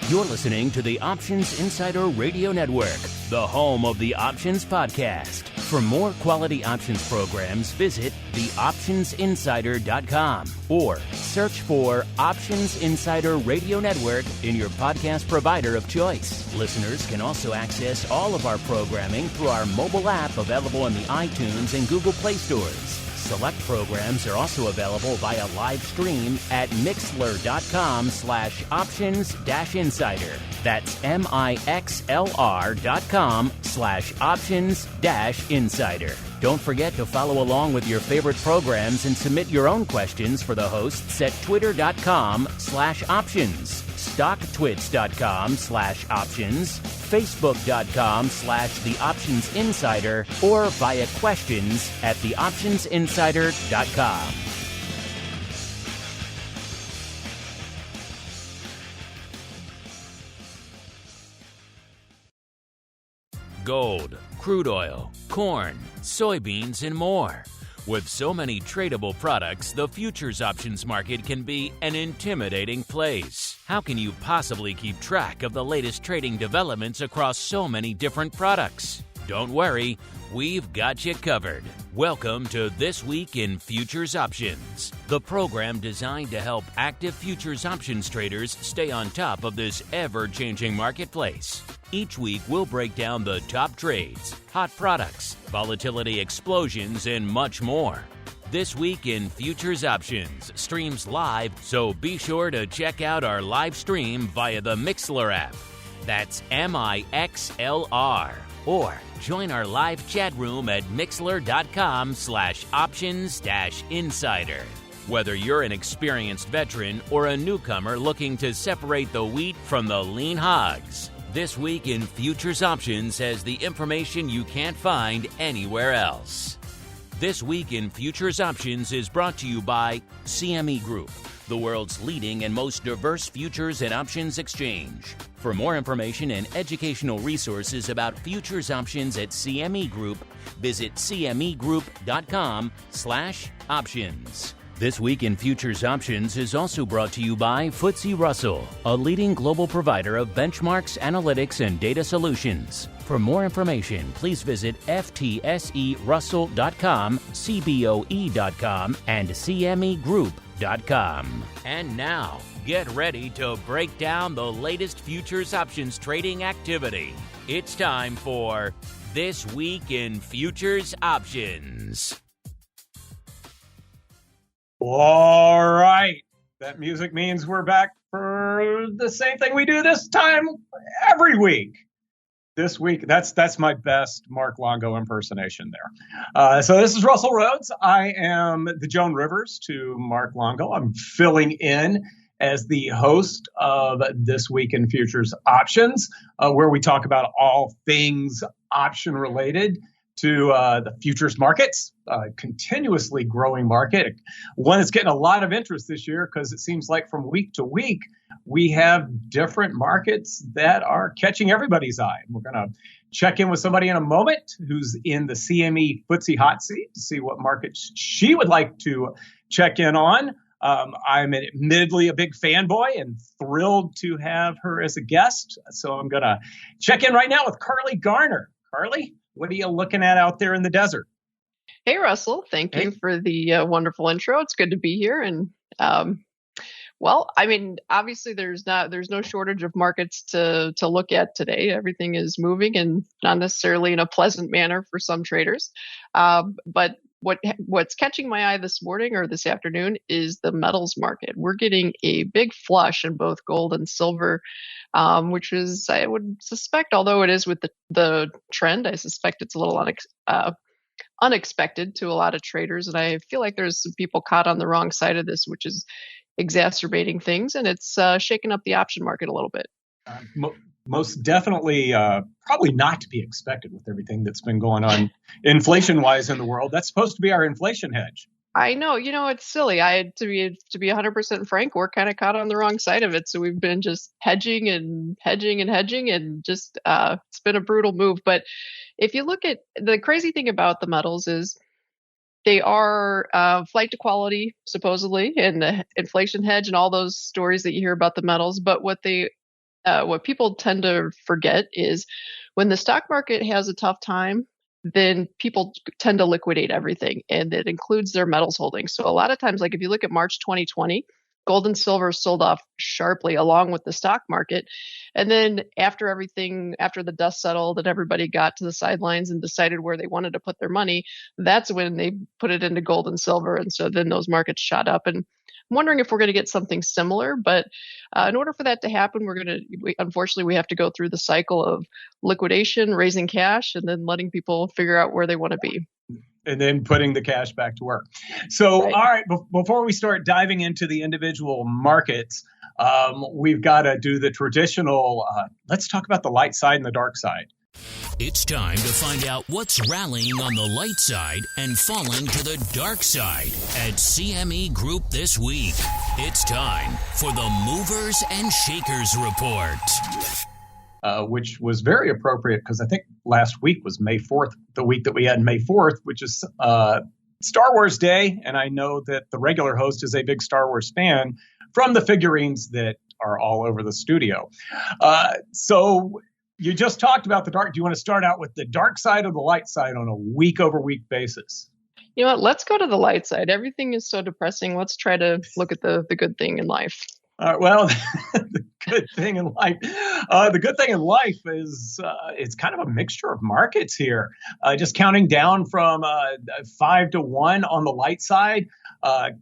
You're listening to the Options Insider Radio Network, the home of the Options Podcast. For more quality options programs, visit theoptionsinsider.com or search for Options Insider Radio Network in your podcast provider of choice. Listeners can also access all of our programming through our mobile app available in the iTunes and Google Play stores. Select programs are also available via live stream at mixlr.com/options-insider. That's mixlr.com/options-insider. Don't forget to follow along with your favorite programs and submit your own questions for the hosts at twitter.com/options, stocktwits.com/options, facebook.com/theoptionsinsider, or via questions at theoptionsinsider.com. Gold, crude oil, corn, soybeans, and more. With so many tradable products, the futures options market can be an intimidating place. How can you possibly keep track of the latest trading developments across so many different products? Don't worry, we've got you covered. Welcome to This Week in Futures Options, the program designed to help active futures options traders stay on top of this ever-changing marketplace. Each week, we'll break down the top trades, hot products, volatility explosions, and much more. This Week in Futures Options streams live, so be sure to check out our live stream via the Mixlr app. That's MIXLR. Or join our live chat room at mixlr.com/options-insider. Whether you're an experienced veteran or a newcomer looking to separate the wheat from the lean hogs, This Week in Futures Options has the information you can't find anywhere else. This Week in Futures Options is brought to you by CME Group, the world's leading and most diverse futures and options exchange. For more information and educational resources about futures options at CME Group, visit cmegroup.com/options. This Week in Futures Options is also brought to you by FTSE Russell, a leading global provider of benchmarks, analytics, and data solutions. For more information, please visit ftserussell.com, cboe.com, and cmegroup.com. And now, get ready to break down the latest futures options trading activity. It's time for This Week in Futures Options. All right. That music means we're back for the same thing we do this time every week. This week, that's my best Mark Longo impersonation there. So this is Russell Rhoads. I am the Joan Rivers to Mark Longo. I'm filling in as the host of This Week in Futures Options, where we talk about all things option related to the futures markets, continuously growing market, one that's getting a lot of interest this year because it seems like from week to week, we have different markets that are catching everybody's eye. We're going to check in with somebody in a moment who's in the CME FTSE hot seat to see what markets she would like to check in on. I'm admittedly a big fanboy and thrilled to have her as a guest. So I'm going to check in right now with Carley Garner. Carley, what are you looking at out there in the desert? Hey, Russell. Thank you for the wonderful intro. It's good to be here. And well, I mean, obviously there's no shortage of markets to look at today. Everything is moving and not necessarily in a pleasant manner for some traders. But what's catching my eye this morning or this afternoon is the metals market. We're getting a big flush in both gold and silver, which is, I would suspect, although it is with the trend, I suspect it's a little unexpected to a lot of traders. And I feel like there's some people caught on the wrong side of this, which is exacerbating things. And it's shaking up the option market a little bit. Most definitely, probably not to be expected with everything that's been going on inflation-wise in the world. That's supposed to be our inflation hedge. I know, it's silly. To be 100% frank, we're kind of caught on the wrong side of it. So we've been just hedging and just it's been a brutal move. But if you look at the crazy thing about the metals is they are flight to quality, supposedly, and the inflation hedge and all those stories that you hear about the metals. But what they what people tend to forget is when the stock market has a tough time, then people tend to liquidate everything, and it includes their metals holdings. So a lot of times, like if you look at March 2020, gold and silver sold off sharply along with the stock market. And then after the dust settled and everybody got to the sidelines and decided where they wanted to put their money, that's when they put it into gold and silver. And so then those markets shot up. And I'm wondering if we're going to get something similar, but in order for that to happen, unfortunately, we have to go through the cycle of liquidation, raising cash, and then letting people figure out where they want to be. And then putting the cash back to work. So, Right. All right, before we start diving into the individual markets, we've got to do the traditional, let's talk about the light side and the dark side. It's time to find out what's rallying on the light side and falling to the dark side at CME Group this week. It's time for the Movers and Shakers Report. Which was very appropriate because I think last week was May 4th, the week that we had May 4th, which is Star Wars Day. And I know that the regular host is a big Star Wars fan from the figurines that are all over the studio. So you just talked about the dark. Do you want to start out with the dark side or the light side on a week over week basis? You know what? Let's go to the light side. Everything is so depressing. Let's try to look at the good thing in life. Well, the good thing in life, is it's kind of a mixture of markets here. Just counting down from 5 to 1 on the light side.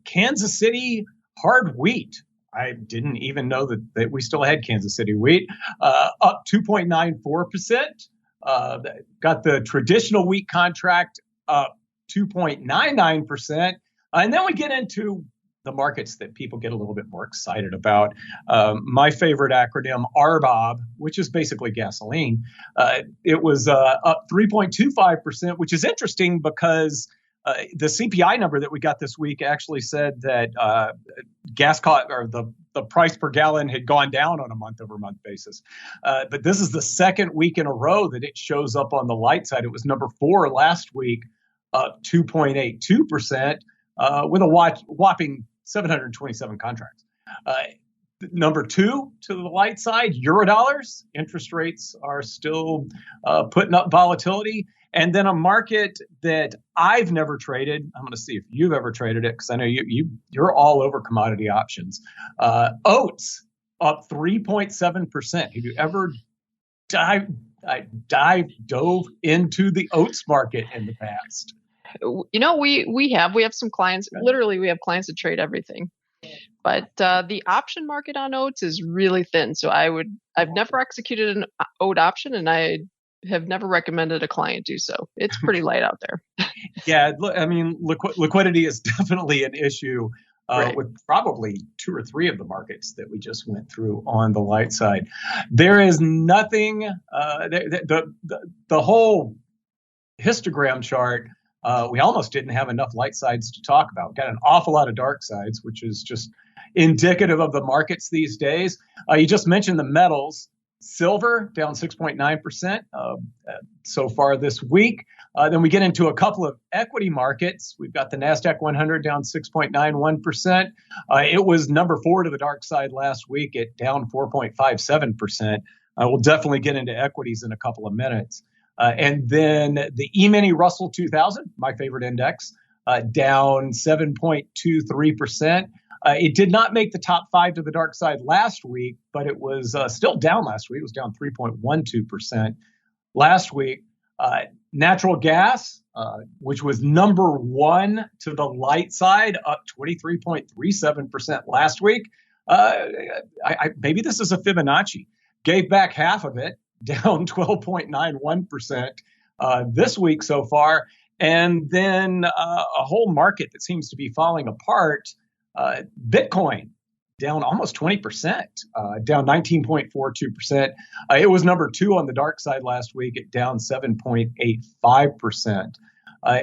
Kansas City hard wheat. I didn't even know that we still had Kansas City wheat, up 2.94%. Got the traditional wheat contract up 2.99%. And then we get into the markets that people get a little bit more excited about. My favorite acronym, RBOB, which is basically gasoline, it was up 3.25%, which is interesting because the CPI number that we got this week actually said that gas cost or the price per gallon had gone down on a month-over-month basis. But this is the second week in a row that it shows up on the light side. It was number 4 last week, up 2.82%, with a whopping 727 contracts. Number 2 to the light side, Eurodollars. Interest rates are still putting up volatility. And then a market that I've never traded. I'm going to see if you've ever traded it because I know you're all over commodity options. Oats up 3.7%. Have you ever dove into the oats market in the past? You know, we have some clients. Literally, we have clients that trade everything. But the option market on oats is really thin. So I've never executed an oat option, and I have never recommended a client do so. It's pretty light out there. Yeah, I mean, liquidity is definitely an issue Right. with probably 2 or 3 of the markets that we just went through on the light side. There is nothing. The whole histogram chart. We almost didn't have enough light sides to talk about. Got an awful lot of dark sides, which is just indicative of the markets these days. You just mentioned the metals. Silver down 6.9% so far this week. Then we get into a couple of equity markets. We've got the NASDAQ 100 down 6.91%. It was number 4 to the dark side last week at down 4.57%. We'll definitely get into equities in a couple of minutes. And then the E-mini Russell 2000, my favorite index, down 7.23%. It did not make the top 5 to the dark side last week, but it was still down last week. It was down 3.12% last week. Natural gas, which was number 1 to the light side, up 23.37% last week. Maybe this is a Fibonacci. Gave back half of it, down 12.91% this week so far. And then a whole market that seems to be falling apart. Bitcoin down almost 20%, down 19.42%. It was number 2 on the dark side last week at down 7.85%.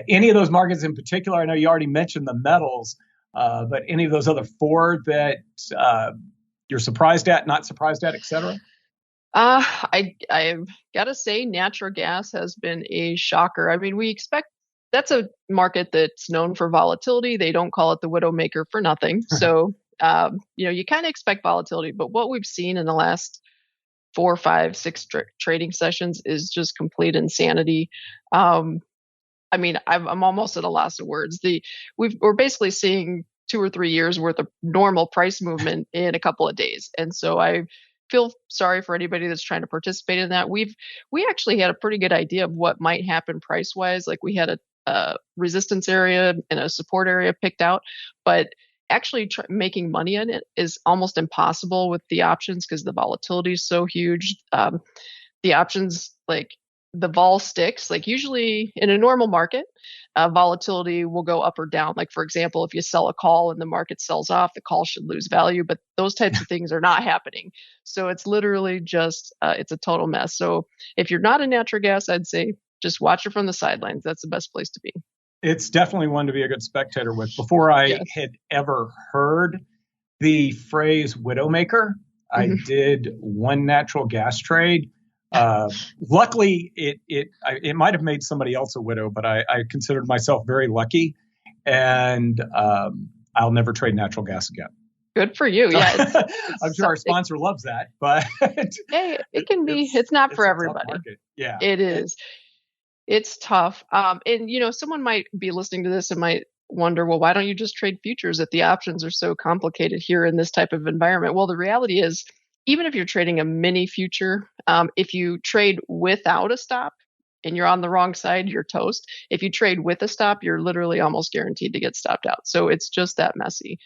Any of those markets in particular, I know you already mentioned the metals, but any of those other 4 that you're surprised at, not surprised at, et cetera? I've got to say natural gas has been a shocker. I mean, we expect that's a market that's known for volatility. They don't call it the widowmaker for nothing. So, you kind of expect volatility. But what we've seen in the last 4, 5, 6 trading sessions is just complete insanity. I mean, I'm almost at a loss of words. We're basically seeing 2 or 3 years worth of normal price movement in a couple of days, and so I feel sorry for anybody that's trying to participate in that. We actually had a pretty good idea of what might happen price wise. Like we had a resistance area and a support area picked out, but actually making money on it is almost impossible with the options because the volatility is so huge. The options, like the vol sticks, like usually in a normal market, volatility will go up or down. Like for example, if you sell a call and the market sells off, the call should lose value, but those types of things are not happening. So it's literally just, it's a total mess. So if you're not in natural gas, I'd say just watch it from the sidelines. That's the best place to be. It's definitely one to be a good spectator with. Before I had ever heard the phrase widowmaker, I did one natural gas trade. Luckily, it might have made somebody else a widow, but I considered myself very lucky, and I'll never trade natural gas again. Good for you. Yeah, I'm sure our sponsor loves that, but hey, it can be. It's not for everybody. Yeah, it is. It's tough. And someone might be listening to this and might wonder, well, why don't you just trade futures if the options are so complicated here in this type of environment? Well, the reality is, even if you're trading a mini future, if you trade without a stop and you're on the wrong side, you're toast. If you trade with a stop, you're literally almost guaranteed to get stopped out. So it's just that messy.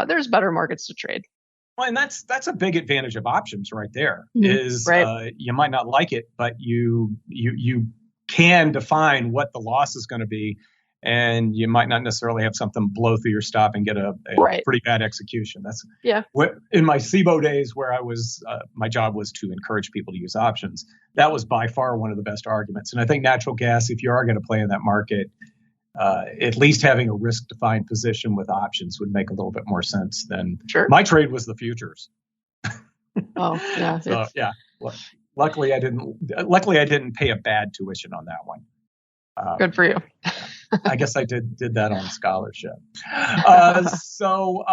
There's better markets to trade. Well, and that's a big advantage of options right there. Right. You might not like it, but you can define what the loss is going to be, and you might not necessarily have something blow through your stop and get a pretty bad execution. That's what in my SIBO days where I was, my job was to encourage people to use options. That was by far one of the best arguments. And I think natural gas, if you are going to play in that market, at least having a risk-defined position with options would make a little bit more sense than my trade was the futures. Oh, yeah. So, yeah. Luckily, I didn't pay a bad tuition on that one. Good for you. I guess I did that on scholarship. So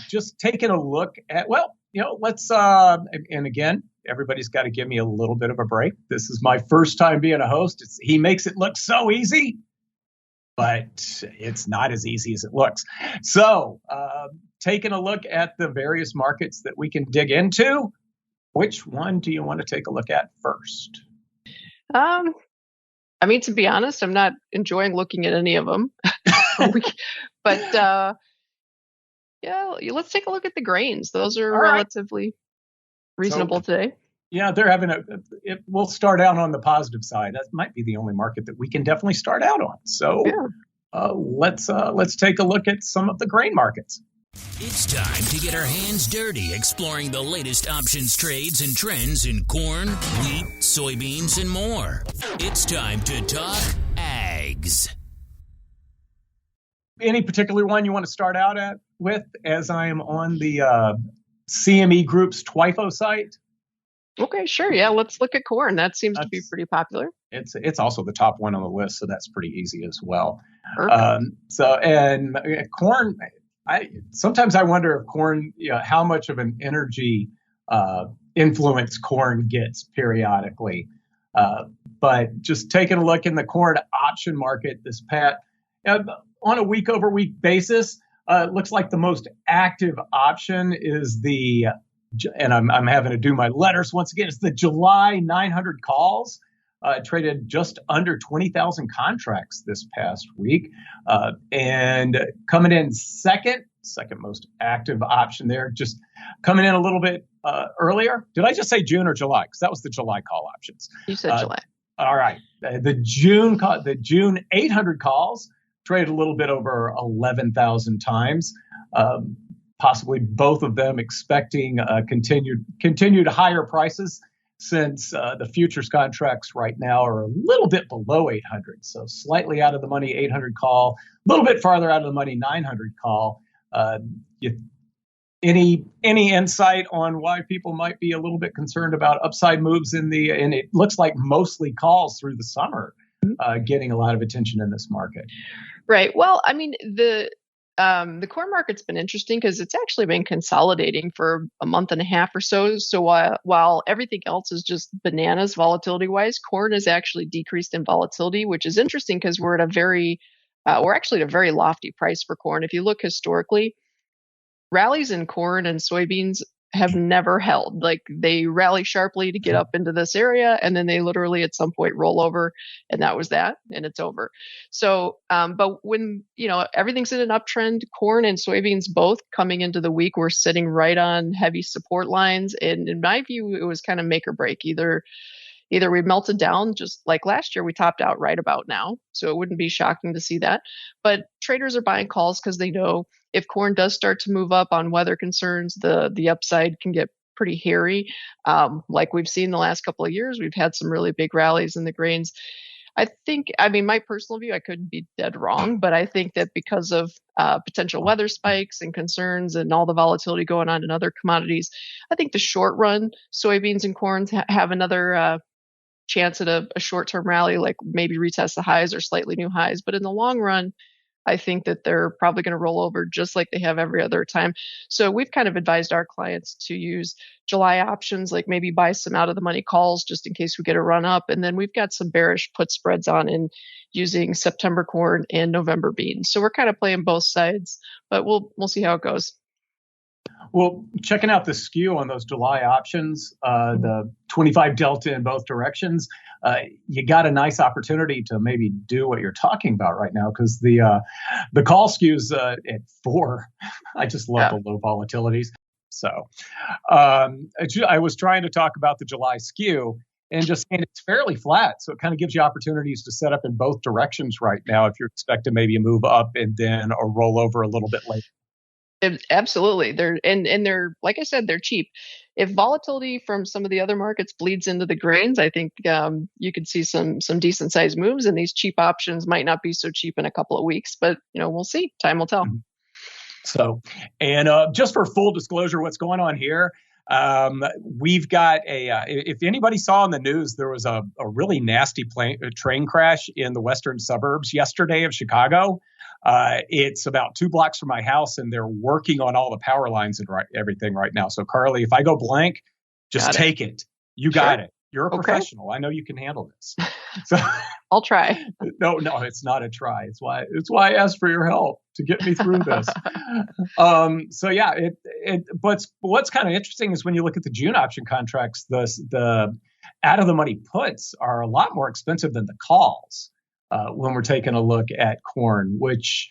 just taking a look at, let's, and again, everybody's got to give me a little bit of a break. This is my first time being a host. He makes it look so easy, but it's not as easy as it looks. So taking a look at the various markets that we can dig into, which one do you want to take a look at first? I mean, to be honest, I'm not enjoying looking at any of them. But let's take a look at the grains. Those are relatively reasonable today. Yeah, they're having we'll start out on the positive side. That might be the only market that we can definitely start out on. So let's take a look at some of the grain markets. It's time to get our hands dirty exploring the latest options trades and trends in corn, wheat, soybeans, and more. It's time to talk ags. Any particular one you want to start out with, as I am on the CME Group's TWIFO site? Okay, sure. Yeah, let's look at corn. That seems to be pretty popular. It's also the top one on the list, so that's pretty easy as well. Corn. Sometimes I wonder if corn, how much of an energy influence corn gets periodically. But just taking a look in the corn option market this past on a week over week basis, it looks like the most active option is and I'm having to do my letters once again. It's the July 900 calls. Traded just under 20,000 contracts this past week. And coming in second most active option there, just coming in a little bit earlier. Did I just say June or July? Because that was the July call options. You said July. All right. The June 800 calls traded a little bit over 11,000 times. Possibly both of them expecting continued higher prices, since the futures contracts right now are a little bit below 800. So slightly out of the money 800 call, a little bit farther out of the money 900 call. Any insight on why people might be a little bit concerned about upside moves and it looks like mostly calls through the summer getting a lot of attention in this market? Right. Well, I mean, The corn market's been interesting because it's actually been consolidating for a month and a half or so. So while everything else is just bananas volatility wise, corn has actually decreased in volatility, which is interesting because we're actually at a very lofty price for corn. If you look historically, rallies in corn and soybeans have never held. Like they rally sharply to get up into this area, and then they literally at some point roll over, and that was that, and it's over. So, but when everything's in an uptrend, corn and soybeans both coming into the week were sitting right on heavy support lines, and in my view, it was kind of make or break. Either we melted down, just like last year, we topped out right about now. So it wouldn't be shocking to see that. But traders are buying calls because they know if corn does start to move up on weather concerns, the upside can get pretty hairy. Like we've seen the last couple of years, we've had some really big rallies in the grains. My personal view, I couldn't be dead wrong, but I think that because of potential weather spikes and concerns and all the volatility going on in other commodities, I think the short run soybeans and corns have another chance at a short-term rally, like maybe retest the highs or slightly new highs. But in the long run, I think that they're probably going to roll over just like they have every other time. So we've kind of advised our clients to use July options, like maybe buy some out of the money calls just in case we get a run up. And then we've got some bearish put spreads on in using September corn and November beans. So we're kind of playing both sides, but we'll see how it goes. Well, checking out the skew on those July options, the 25 delta in both directions, you got a nice opportunity to maybe do what you're talking about right now, because the call skews at 4. I just love the low volatilities. So I was trying to talk about the July skew and just saying it's fairly flat. So it kind of gives you opportunities to set up in both directions right now if you're expecting maybe a move up and then a rollover a little bit later. Absolutely. They're like I said, they're cheap. If volatility from some of the other markets bleeds into the grains, I think you could see some decent sized moves, and these cheap options might not be so cheap in a couple of weeks, but we'll see. Time will tell. So, and just for full disclosure, what's going on here? We've got if anybody saw in the news, there was a really nasty train crash in the western suburbs yesterday of Chicago. It's about 2 blocks from my house, and they're working on all the power lines and everything right now. So, Carley, if I go blank, just take it. You got it. You're a professional. I know you can handle this. So, I'll try. No, it's not a try. It's why I asked for your help to get me through this. So yeah, but what's kind of interesting is when you look at the June option contracts, the out of the money puts are a lot more expensive than the calls when we're taking a look at corn, which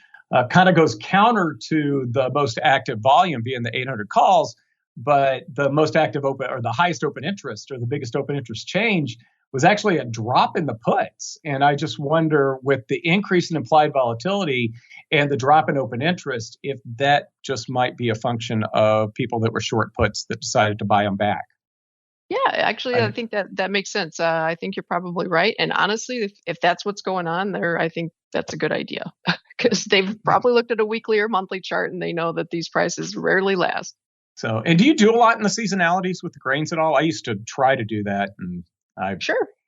kind of goes counter to the most active volume being the 800 calls. But the most active open, or the highest open interest, or the biggest open interest change was actually a drop in the puts. And I just wonder, with the increase in implied volatility and the drop in open interest, if that just might be a function of people that were short puts that decided to buy them back. Yeah, actually, I think that makes sense. I think you're probably right. And honestly, if that's what's going on there, I think that's a good idea, because they've probably looked at a weekly or monthly chart and they know that these prices rarely last. So, and do you do a lot in the seasonalities with the grains at all? I used to try to do that, and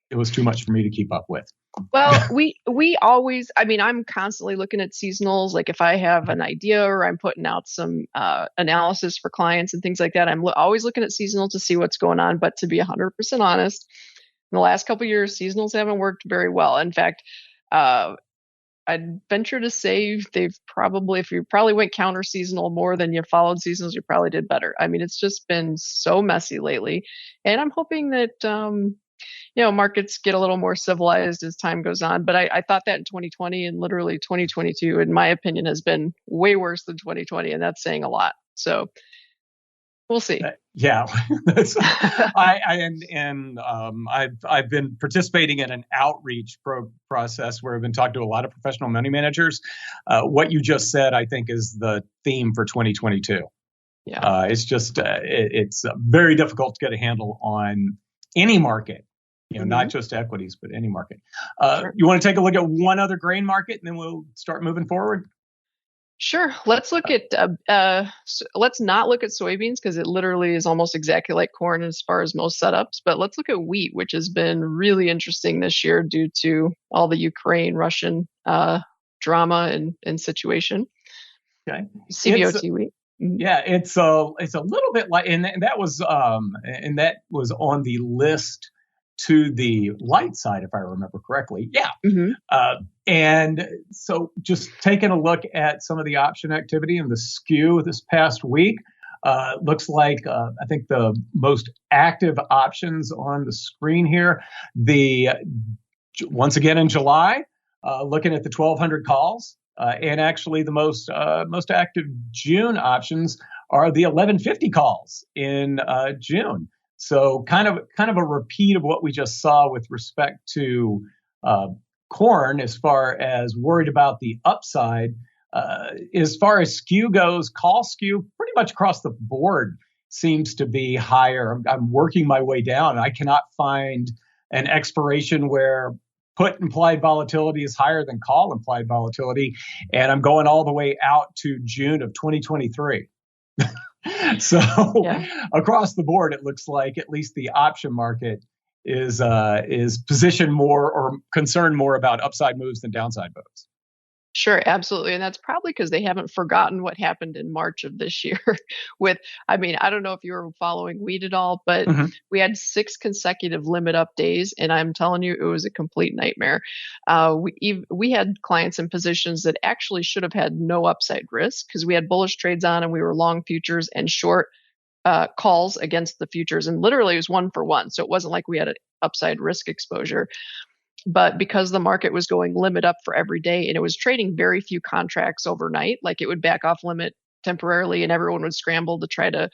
it was too much for me to keep up with. Well, we always, I'm constantly looking at seasonals. Like if I have an idea or I'm putting out some analysis for clients and things like that, I'm always looking at seasonal to see what's going on. But to be 100% honest, in the last couple of years, seasonals haven't worked very well. In fact, I'd venture to say if you probably went counter seasonal more than you followed seasonals, you probably did better. It's just been so messy lately. And I'm hoping that, markets get a little more civilized as time goes on. But I thought that in 2020, and literally 2022, in my opinion, has been way worse than 2020. And that's saying a lot. So we'll see. Yeah, I've been participating in an outreach process where I've been talking to a lot of professional money managers. What you just said, I think, is the theme for 2022. Yeah, it's just it's very difficult to get a handle on any market, not just equities, but any market. You want to take a look at one other grain market, and then we'll start moving forward? Sure. Let's look at, let's not look at soybeans, because it literally is almost exactly like corn as far as most setups. But let's look at wheat, which has been really interesting this year due to all the Ukraine-Russian drama and situation. Okay. CBOT week. Yeah, it's a little bit like, and that was on the list to the light side, if I remember correctly. Yeah. And so just taking a look at some of the option activity and the skew this past week, looks like I think the most active options on the screen here, once again in July, looking at the 1,200 calls. And actually, the most active June options are the 1,150 calls in June. So kind of a repeat of what we just saw with respect to corn, as far as worried about the upside. As far as skew goes, call skew pretty much across the board seems to be higher. I'm working my way down. I cannot find an expiration where put implied volatility is higher than call implied volatility. And I'm going all the way out to June of 2023. So across the board, it looks like at least the option market is positioned more or concerned more about upside moves than downside moves. Sure, absolutely. And that's probably because they haven't forgotten what happened in March of this year I don't know if you were following wheat at all, but we had 6 consecutive limit up days. And I'm telling you, it was a complete nightmare. We had clients in positions that actually should have had no upside risk because we had bullish trades on and we were long futures and short calls against the futures. And literally it was 1 for 1. So it wasn't like we had an upside risk exposure. But because the market was going limit up for every day and it was trading very few contracts overnight, like it would back off limit temporarily and everyone would scramble to try to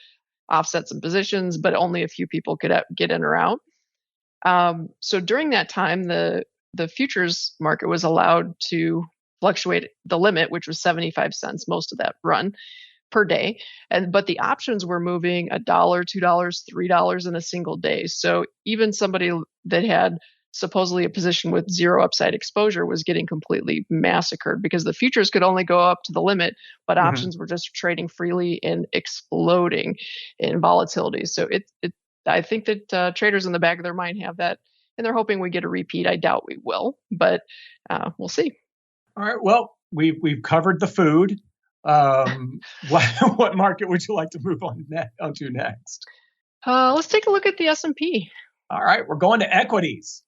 offset some positions, but only a few people could get in or out. So during that time, the futures market was allowed to fluctuate the limit, which was 75 cents, most of that run per day. But the options were moving $1, $2, $3 in a single day. So even somebody that had supposedly a position with zero upside exposure was getting completely massacred because the futures could only go up to the limit, but options were just trading freely and exploding in volatility. So I think that traders in the back of their mind have that, and they're hoping we get a repeat. I doubt we will, but we'll see. All right. Well, we've covered the food. What market would you like to move onto next? Let's take a look at the S&P. All right, we're going to equities.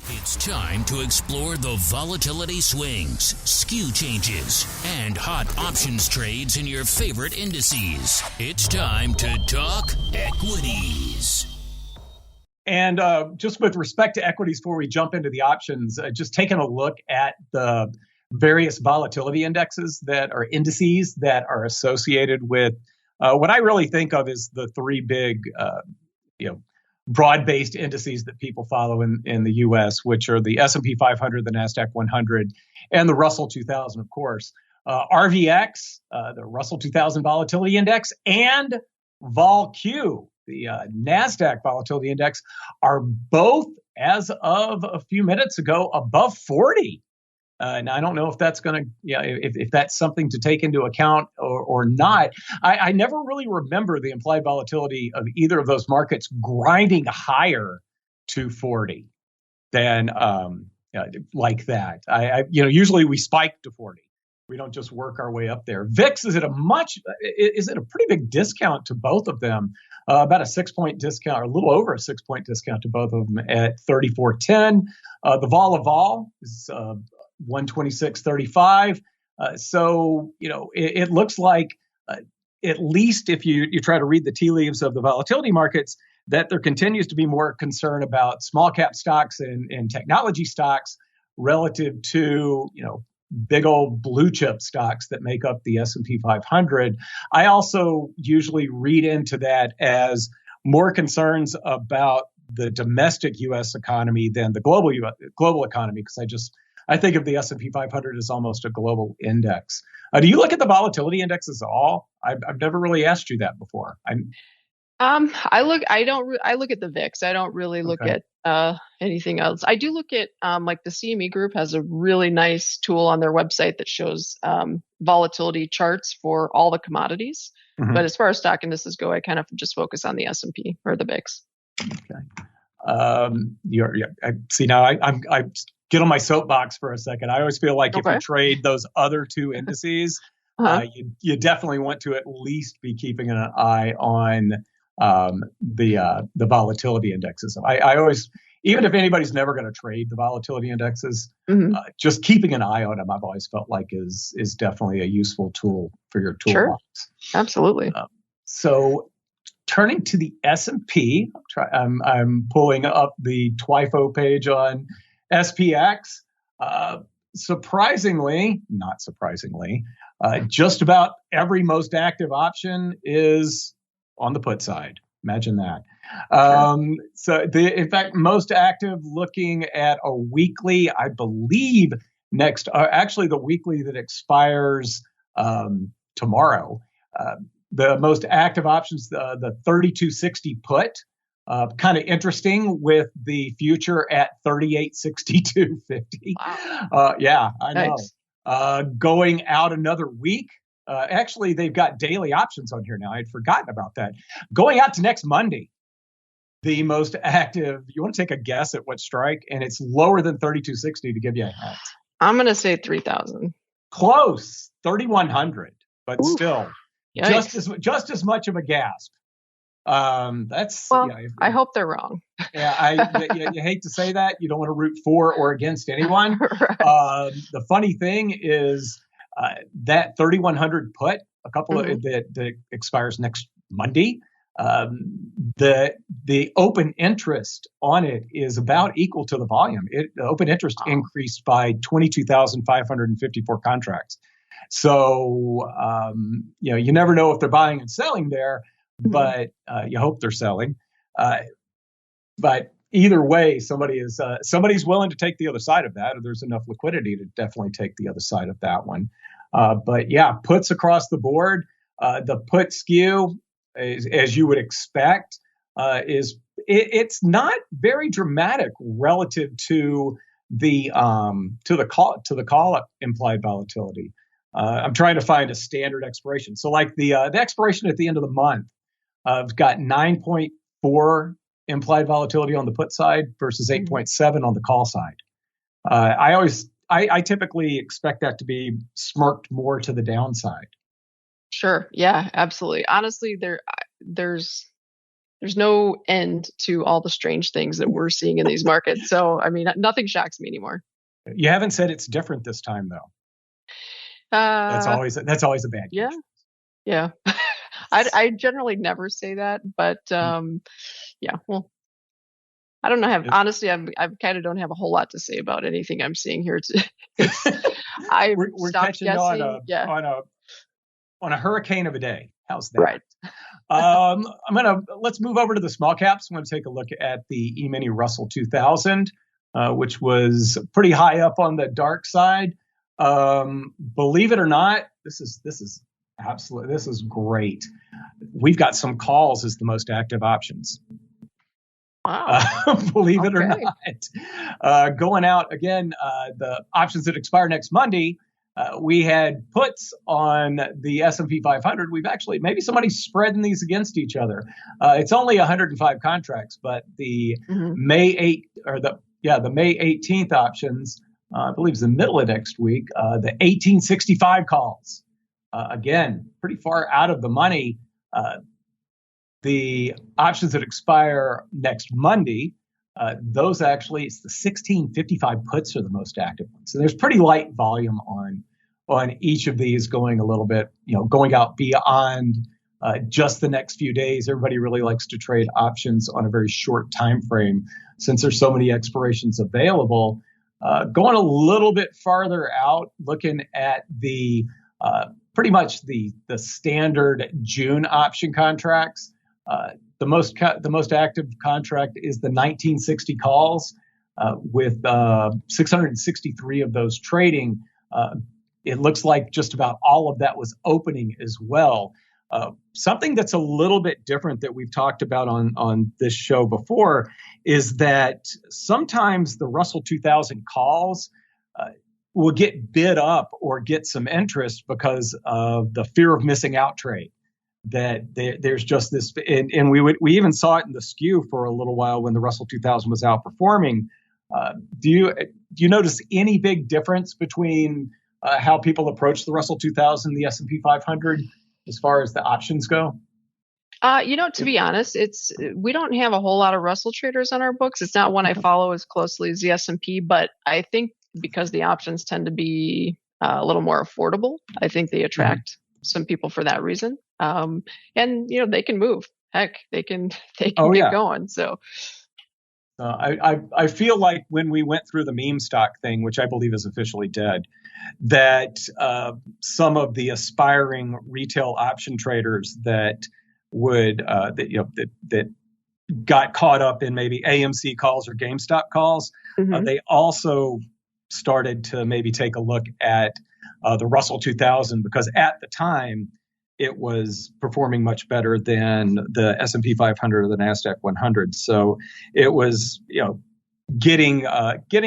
It's time to explore the volatility swings, skew changes, and hot options trades in your favorite indices. It's time to talk equities. And just with respect to equities, before we jump into the options, just taking a look at the various volatility indices that are indices that are associated with what I really think of as the 3 big, broad-based indices that people follow in the U.S., which are the S&P 500, the NASDAQ 100, and the Russell 2000, of course. RVX, the Russell 2000 Volatility Index, and VolQ, the NASDAQ Volatility Index, are both, as of a few minutes ago, above 40. Now, I don't know if that's going to, if that's something to take into account or not. I never really remember the implied volatility of either of those markets grinding higher to 40 than like that. Usually we spike to 40. We don't just work our way up there. VIX is at a pretty big discount to both of them, about a 6-point discount, or a little over a 6-point discount to both of them at 34.10. The vol of vol is 126.35. So, it looks like, at least if you try to read the tea leaves of the volatility markets, that there continues to be more concern about small cap stocks and technology stocks relative to, big old blue chip stocks that make up the S&P 500. I also usually read into that as more concerns about the domestic U.S. economy than the global economy, because I think of the S&P 500 as almost a global index. Do you look at the volatility indexes at all? I've never really asked you that before. I look at the VIX. I don't really look at anything else. I do look at like the CME Group has a really nice tool on their website that shows volatility charts for all the commodities. But as far as stock indices go, I kind of just focus on the S&P or the VIX. Okay. See, now I get on my soapbox for a second. I always feel like if you trade those other 2 indices, you definitely want to at least be keeping an eye on the volatility indexes. I always, even if anybody's never going to trade the volatility indexes, just keeping an eye on them, I've always felt like is definitely a useful tool for your toolbox. Sure. Absolutely. So turning to the S&P, I'm pulling up the TWIFO page on SPX. Not surprisingly, just about every most active option is on the put side. Imagine that. In fact, most active looking at a weekly, I believe actually the weekly that expires tomorrow. The most active options, the 3260 put, kind of interesting with the future at 3862.50. Wow. Yeah, I Nice. know. Going out another week. Actually, they've got daily options on here now. I'd forgotten about that. Going out to next Monday, the most active. You want to take a guess at what strike? And it's lower than 3260 to give you a hint. I'm going to say 3,000. Close, 3,100, but Oof. Still. Yikes. Just as much of a gasp. That's I hope they're wrong. Yeah, you hate to say that. You don't want to root for or against anyone. Right. The funny thing is that 3,100 put, a couple of that expires next Monday. The open interest on it is about equal to the volume. The open interest increased by 22,554 contracts. So, you never know if they're buying and selling there, but you hope they're selling. But either way, somebody's willing to take the other side of that, or there's enough liquidity to definitely take the other side of that one. But yeah, puts across the board. The put skew, as you would expect, it's not very dramatic relative to the call implied volatility. I'm trying to find a standard expiration. So like the expiration at the end of the month, I've got 9.4 implied volatility on the put side versus 8.7 on the call side. I typically expect that to be smirked more to the downside. Sure. Yeah, absolutely. Honestly, there's no end to all the strange things that we're seeing in these markets. So, I mean, nothing shocks me anymore. You haven't said it's different this time, though. That's always a bad yeah case. Yeah. I generally never say that, but yeah, well, I don't know. Honestly, I kind of don't have a whole lot to say about anything I'm seeing here. We're catching guessing. on a hurricane of a day. How's that? Right. Let's move over to the small caps. I'm going to take a look at the E-mini Russell 2000, which was pretty high up on the dark side. Believe it or not, this is great. We've got some calls as the most active options. Wow. Believe it or not. Going out again, the options that expire next Monday, we had puts on the S&P 500. We've actually, maybe somebody's spreading these against each other. It's only 105 contracts, but the May 18th options, I believe is the middle of next week, the 1865 calls. Again, pretty far out of the money. The options that expire next Monday, those actually, it's the 1655 puts are the most active ones. So there's pretty light volume on each of these going a little bit, going out beyond just the next few days. Everybody really likes to trade options on a very short time frame since there's so many expirations available. Going a little bit farther out, looking at the pretty much the standard June option contracts. The most active contract is the 1960 calls, with 663 of those trading. It looks like just about all of that was opening as well. Something that's a little bit different that we've talked about on this show before is that sometimes the Russell 2000 calls will get bid up or get some interest because of the fear of missing out trade. That there's just this, and we even saw it in the skew for a little while when the Russell 2000 was outperforming. Do you notice any big difference between how people approach the Russell 2000, the S&P 500, as far as the options go? To be honest, we don't have a whole lot of Russell traders on our books. It's not one I follow as closely as the S&P, but I think because the options tend to be a little more affordable, I think they attract some people for that reason. And they can move. Heck, they can get going. So. I feel like when we went through the meme stock thing, which I believe is officially dead, that some of the aspiring retail option traders that got caught up in maybe AMC calls or GameStop calls, they also started to maybe take a look at the Russell 2000, because at the time it was performing much better than the S&P 500 or the NASDAQ 100. So it was, getting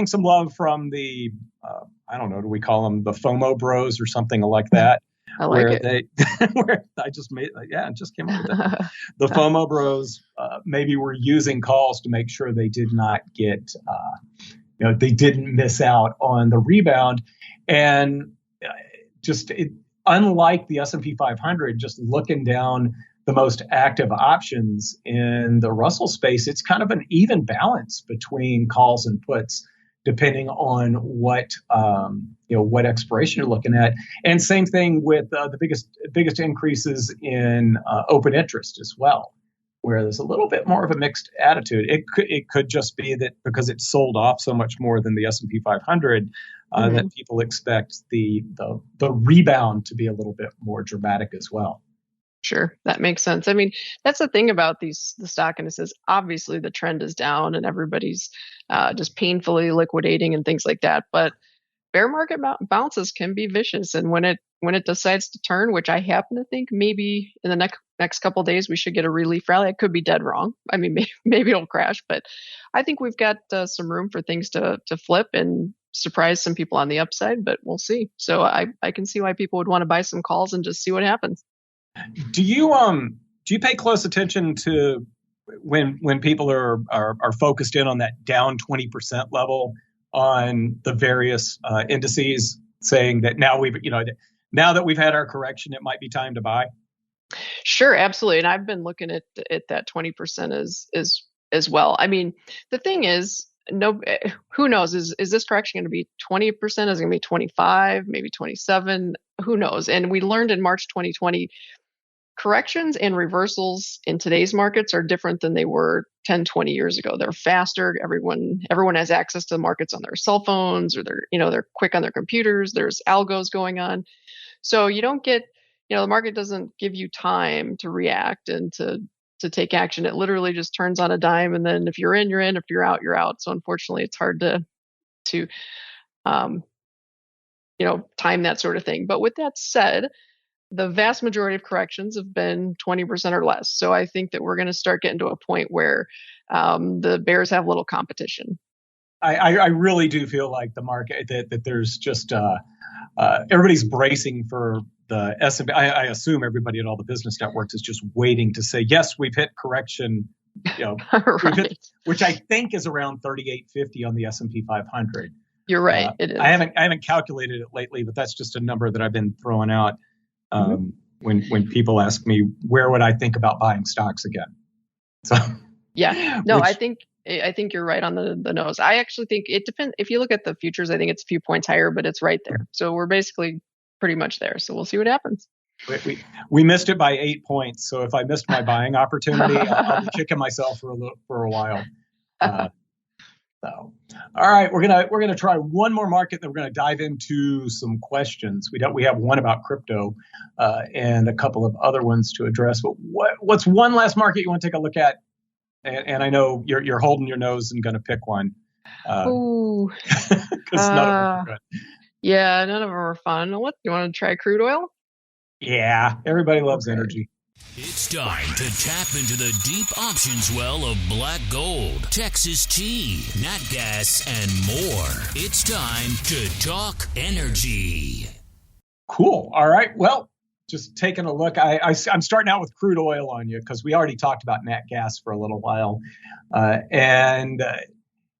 some love from the, I don't know, do we call them the FOMO bros or something like that? I like it. I just made, it just came up with that. The FOMO bros maybe were using calls to make sure they did not get, they didn't miss out on the rebound. And unlike the S&P 500, just looking down the most active options in the Russell space, it's kind of an even balance between calls and puts, depending on what expiration you're looking at. And same thing with the biggest increases in open interest as well, where there's a little bit more of a mixed attitude. It could just be that because it's sold off so much more than the S&P 500, that people expect the rebound to be a little bit more dramatic as well. Sure, that makes sense. I mean, that's the thing about the stock indices. Obviously, the trend is down and everybody's just painfully liquidating and things like that. But bear market bounces can be vicious, and when it decides to turn, which I happen to think maybe in the next couple of days we should get a relief rally. I could be dead wrong. I mean, maybe it'll crash, but I think we've got some room for things to flip and surprise some people on the upside. But we'll see. So I can see why people would want to buy some calls and just see what happens. Do you pay close attention to when people are focused in on that down 20% level on the various indices, saying that now that we've had our correction, it might be time to buy? Sure, absolutely. And I've been looking at that 20% as well. I mean, the thing is, who knows? Is this correction going to be 20%? Is it going to be 25, maybe 27? Who knows? And we learned in March 2020, corrections and reversals in today's markets are different than they were 10, 20 years ago. They're faster. Everyone has access to the markets on their cell phones, or they're quick on their computers. There's algos going on. So you don't get, the market doesn't give you time to react and to take action. It literally just turns on a dime. And then if you're in, you're in. If you're out, you're out. So unfortunately, it's hard to time that sort of thing. But with that said, the vast majority of corrections have been 20% or less. So I think that we're going to start getting to a point where the bears have little competition. I really do feel like the market that there's just everybody's bracing for the S&P. I assume everybody at all the business networks is just waiting to say, yes, we've hit correction, right. Which I think is around 3850 on the S&P 500. You're right. It is. I haven't calculated it lately, but that's just a number that I've been throwing out when people ask me where would I think about buying stocks again. So yeah, no, I think you're right on the nose. I actually think it depends. If you look at the futures, I think it's a few points higher, but it's right there. So we're basically pretty much there. So we'll see what happens. We missed it by 8 points. So if I missed my buying opportunity, I'll be kicking myself for a while. So, all right, we're gonna try one more market, then we're gonna dive into some questions. We have one about crypto and a couple of other ones to address. But what's one last market you want to take a look at? And I know you're holding your nose and gonna pick one. Ooh, because none of them are good. Yeah, none of them are fun. What, you want to try crude oil? Yeah, everybody loves energy. It's time to tap into the deep options well of black gold, Texas tea, nat gas, and more. It's time to talk energy. Cool. All right. Well, just taking a look. I'm starting out with crude oil on you because we already talked about nat gas for a little while. And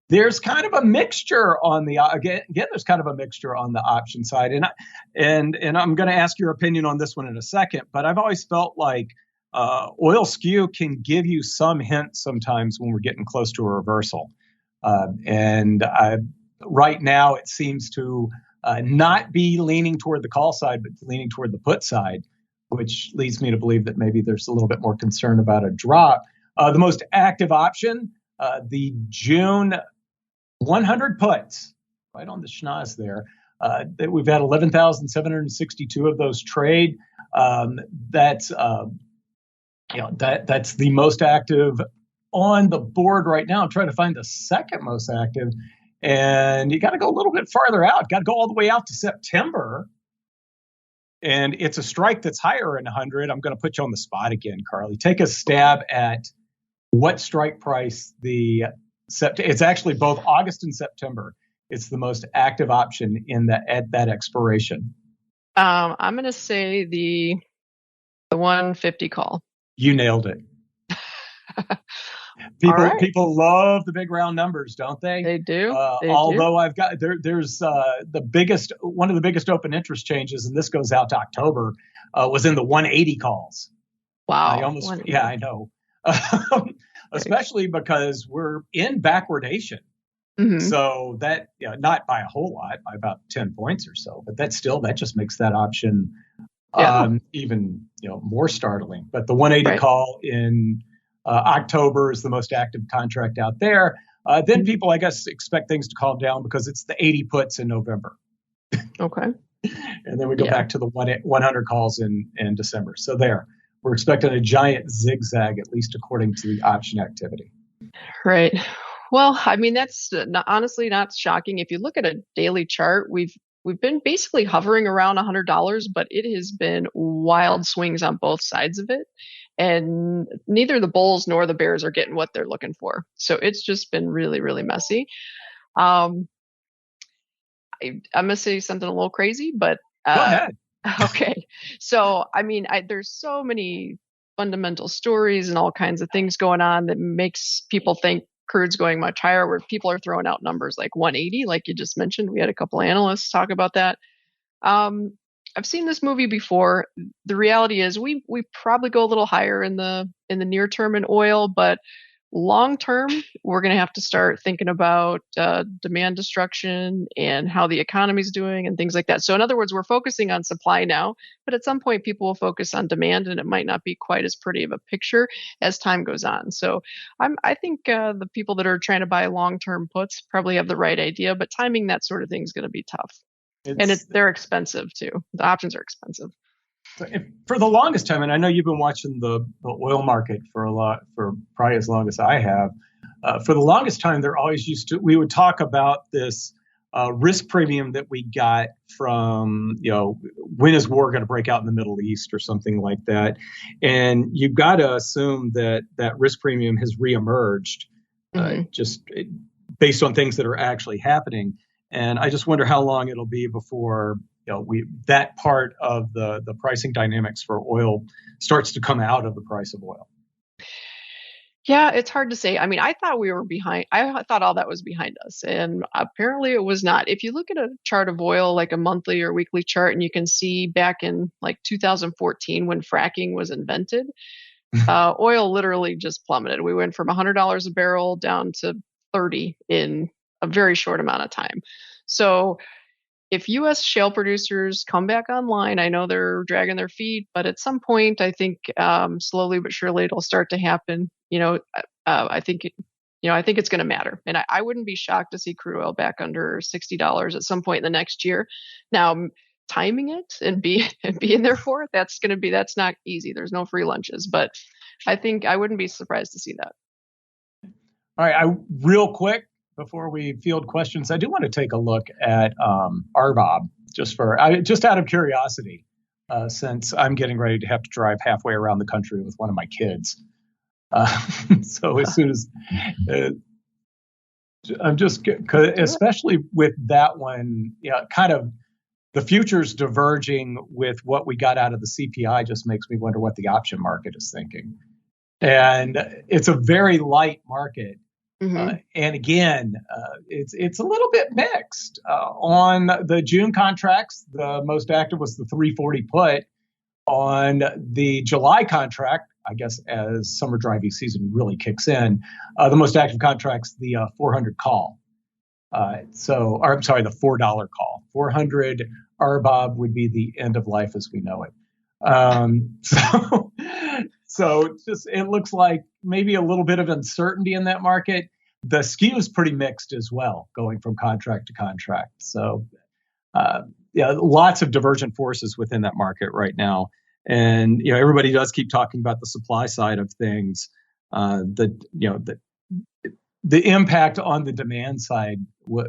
there's kind of a mixture on the again. There's kind of a mixture on the option side, and I'm going to ask your opinion on this one in a second. But I've always felt like oil skew can give you some hints sometimes when we're getting close to a reversal, and right now it seems to not be leaning toward the call side, but leaning toward the put side, which leads me to believe that maybe there's a little bit more concern about a drop. The most active option, the June 100 puts, right on the schnoz there. That we've had 11,762 of those trade. That's that's the most active on the board right now. I'm trying to find the second most active, and you got to go a little bit farther out. Got to go all the way out to September, and it's a strike that's higher in 100. I'm going to put you on the spot again, Carley. Take a stab at what strike price it's actually both August and September. It's the most active option at that expiration. I'm going to say the 150 call. You nailed it. People love the big round numbers, don't they? They do. Although I've got there's one of the biggest open interest changes, and this goes out to October, was in the 180 calls. Wow. I know. Especially because we're in backwardation. Mm-hmm. So that, not by a whole lot, by about 10 points or so, but that just makes that option even more startling. But the 180 call in October is the most active contract out there. Then people, I guess, expect things to calm down because it's the 80 puts in November. Okay. And then we go back to the 100 calls in December. So we're expecting a giant zigzag, at least according to the option activity. Right. Well, I mean, that's honestly not shocking. If you look at a daily chart, we've been basically hovering around $100, but it has been wild swings on both sides of it. And neither the bulls nor the bears are getting what they're looking for. So it's just been really, really messy. I'm going to say something a little crazy, but go ahead. Okay. So, I mean, there's so many fundamental stories and all kinds of things going on that makes people think crude's going much higher, where people are throwing out numbers like 180, like you just mentioned. We had a couple analysts talk about that. I've seen this movie before. The reality is we probably go a little higher in the near term in oil, but long term, we're going to have to start thinking about demand destruction and how the economy's doing and things like that. So in other words, we're focusing on supply now, but at some point people will focus on demand, and it might not be quite as pretty of a picture as time goes on. So I think the people that are trying to buy long-term puts probably have the right idea, but timing that sort of thing is going to be tough. They're expensive too. The options are expensive. For the longest time, and I know you've been watching the oil market for probably as long as I have. For the longest time, we would talk about this risk premium that we got from, when is war going to break out in the Middle East or something like that. And you've got to assume that risk premium has reemerged just based on things that are actually happening. And I just wonder how long it'll be before that part of the pricing dynamics for oil starts to come out of the price of oil. Yeah, it's hard to say. I mean, I thought we were behind. I thought all that was behind us, and apparently it was not. If you look at a chart of oil, like a monthly or weekly chart, and you can see back in like 2014 when fracking was invented, oil literally just plummeted. We went from $100 a barrel down to 30 in a very short amount of time. So if U.S. shale producers come back online, I know they're dragging their feet, but at some point, I think slowly but surely it'll start to happen. I think it's going to matter, and I wouldn't be shocked to see crude oil back under $60 at some point in the next year. Now, timing it and being there for it, that's not easy. There's no free lunches, but I think I wouldn't be surprised to see that. All right, real quick, before we field questions, I do want to take a look at RBOB just out of curiosity, since I'm getting ready to have to drive halfway around the country with one of my kids. So as soon as I'm just, especially with that one, kind of the futures diverging with what we got out of the CPI just makes me wonder what the option market is thinking. And it's a very light market. And again, it's a little bit mixed. On the June contracts, the most active was the 340 put. On the July contract, I guess as summer driving season really kicks in, the most active contract's the 400 call. I'm sorry, the $4 call. 400 RBOB would be the end of life as we know it. So it looks like maybe a little bit of uncertainty in that market. The skew is pretty mixed as well, going from contract to contract. So, lots of divergent forces within that market right now. And, everybody does keep talking about the supply side of things. The impact on the demand side,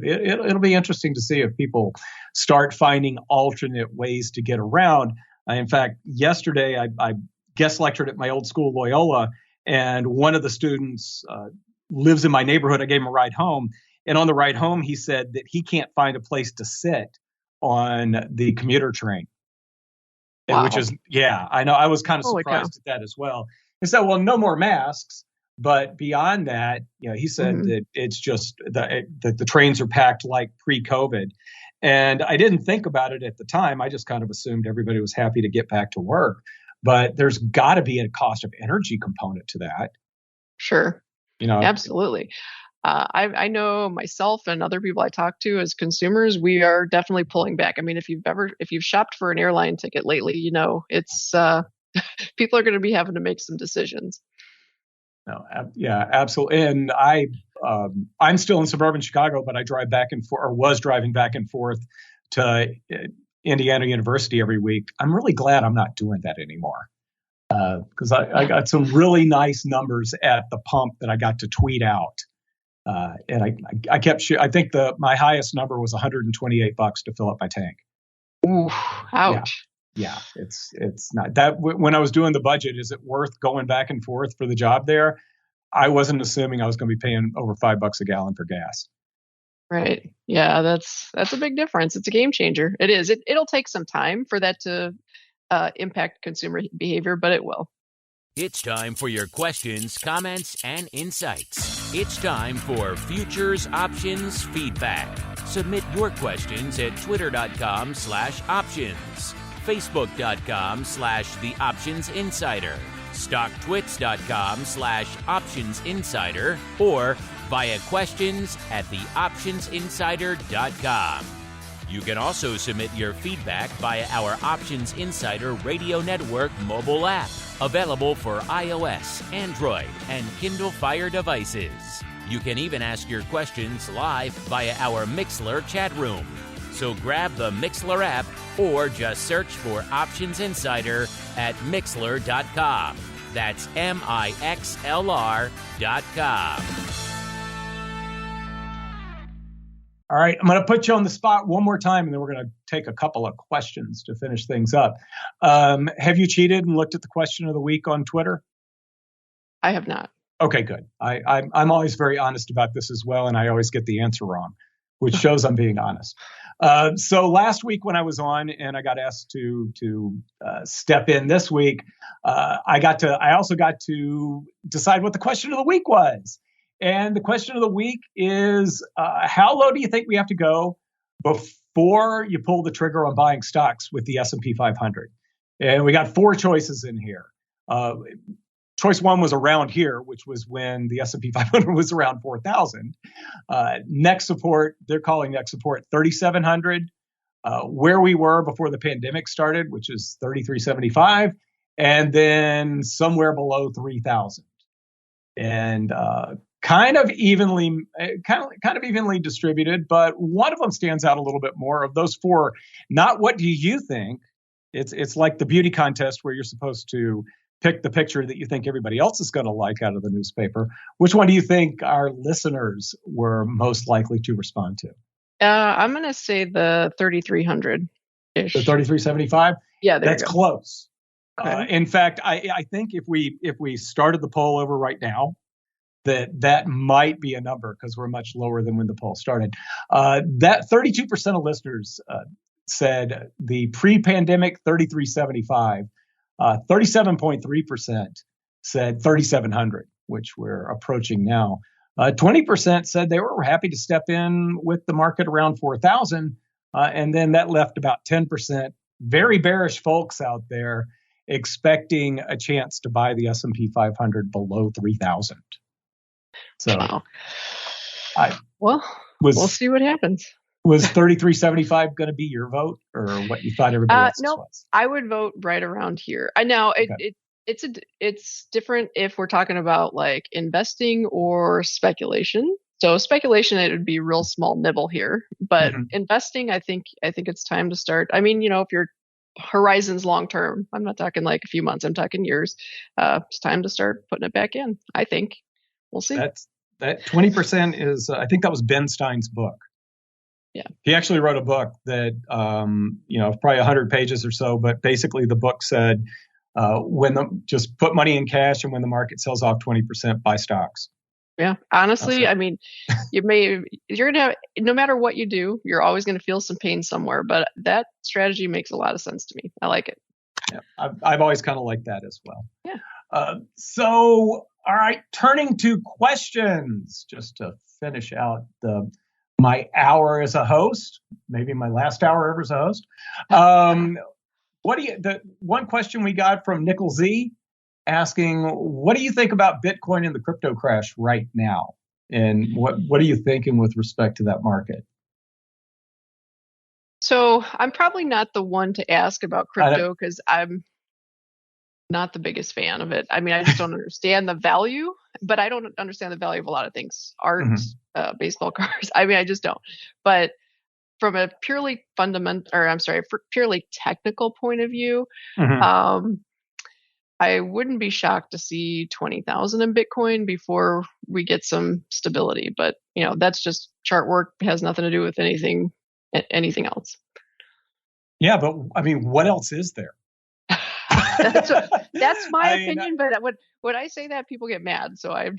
it'll be interesting to see if people start finding alternate ways to get around. In fact, yesterday I guest lectured at my old school, Loyola, and one of the students lives in my neighborhood. I gave him a ride home. And on the ride home, he said that he can't find a place to sit on the commuter train. Wow. Which is, I know. I was kind of surprised at that as well. He said, well, no more masks. But beyond that, he said that it's just that the trains are packed like pre-COVID. And I didn't think about it at the time. I just kind of assumed everybody was happy to get back to work. But there's got to be a cost of energy component to that. Sure. Absolutely. I know myself and other people I talk to as consumers, we are definitely pulling back. I mean, if you've shopped for an airline ticket lately, it's people are going to be having to make some decisions. No, absolutely. And I'm still in suburban Chicago, but I drive back and forth, or was driving back and forth to Indiana University every week. I'm really glad I'm not doing that anymore. Because I got some really nice numbers at the pump that I got to tweet out. And I kept, I think my highest number was $128 to fill up my tank. Ooh, ouch. Yeah, it's not that. When I was doing the budget, is it worth going back and forth for the job there? I wasn't assuming I was going to be paying over $5 a gallon for gas. Right. Yeah, that's a big difference. It's a game changer. It is. It'll take some time for that to impact consumer behavior, but it will. It's time for your questions, comments, and insights. It's time for Futures Options Feedback. Submit your questions at twitter.com/options, facebook.com/The Options Insider, stocktwits.com/Options Insider, or via questions@theoptionsinsider.com. You can also submit your feedback via our Options Insider Radio Network mobile app, available for iOS, Android, and Kindle Fire devices. You can even ask your questions live via our Mixlr chat room. So grab the Mixlr app or just search for Options Insider at Mixlr.com. That's MIXLR.com. All right, I'm going to put you on the spot one more time, and then we're going to take a couple of questions to finish things up. Have you cheated and looked at the question of the week on Twitter? I have not. Okay, good. I'm always very honest about this as well, and I always get the answer wrong, which shows I'm being honest. So last week when I was on and I got asked to step in this week, I also got to decide what the question of the week was. And the question of the week is, how low do you think we have to go before you pull the trigger on buying stocks with the S&P 500? And we got four choices in here. Choice one was around here, which was when the S&P 500 was around 4,000. Next support, they're calling next support 3,700. Where we were before the pandemic started, which is 3,375, and then somewhere below 3,000. And kind of evenly distributed, but one of them stands out a little bit more. Of those four, not what do you think? It's like the beauty contest where you're supposed to pick the picture that you think everybody else is going to like out of the newspaper. Which one do you think our listeners were most likely to respond to? I'm going to say the 3,300-ish. The 3,375? Yeah, that's close. Okay. In fact, I think if we started the poll over right now, that might be a number because we're much lower than when the poll started. That 32% of listeners said the pre-pandemic 3,375. 37.3% said 3,700, which we're approaching now. 20% said they were happy to step in with the market around 4,000. And then that left about 10% very bearish folks out there expecting a chance to buy the S&P 500 below 3,000. So wow. We'll see what happens. Was 33.75 going to be your vote, or what you thought everybody else's was? I would vote right around here. I know it's different if we're talking about like investing or speculation. So speculation, it would be real small nibble here, but investing, I think it's time to start. I mean, if your horizon's long term, I'm not talking like a few months, I'm talking years. It's time to start putting it back in. I think we'll see. That 20% is, I think that was Ben Stein's book. Yeah. He actually wrote a book that, probably 100 pages or so, but basically the book said, just put money in cash, and when the market sells off 20%, buy stocks. Yeah. Honestly, I mean, you're going to have, no matter what you do, you're always going to feel some pain somewhere, but that strategy makes a lot of sense to me. I like it. Yeah. I've always kind of liked that as well. Yeah. So, all right, turning to questions, just to finish out my hour as a host, maybe my last hour ever as a host. The one question we got from Nickel Z asking, what do you think about Bitcoin and the crypto crash right now? And what are you thinking with respect to that market? So I'm probably not the one to ask about crypto because I'm not the biggest fan of it. I mean, I just don't understand the value, but I don't understand the value of a lot of things. Art, baseball cards. I mean, I just don't. But from a purely purely technical point of view, I wouldn't be shocked to see 20,000 in Bitcoin before we get some stability. But, that's just chart work. It has nothing to do with anything else. Yeah, but I mean, what else is there? That's my opinion, but when I say that, people get mad. So I've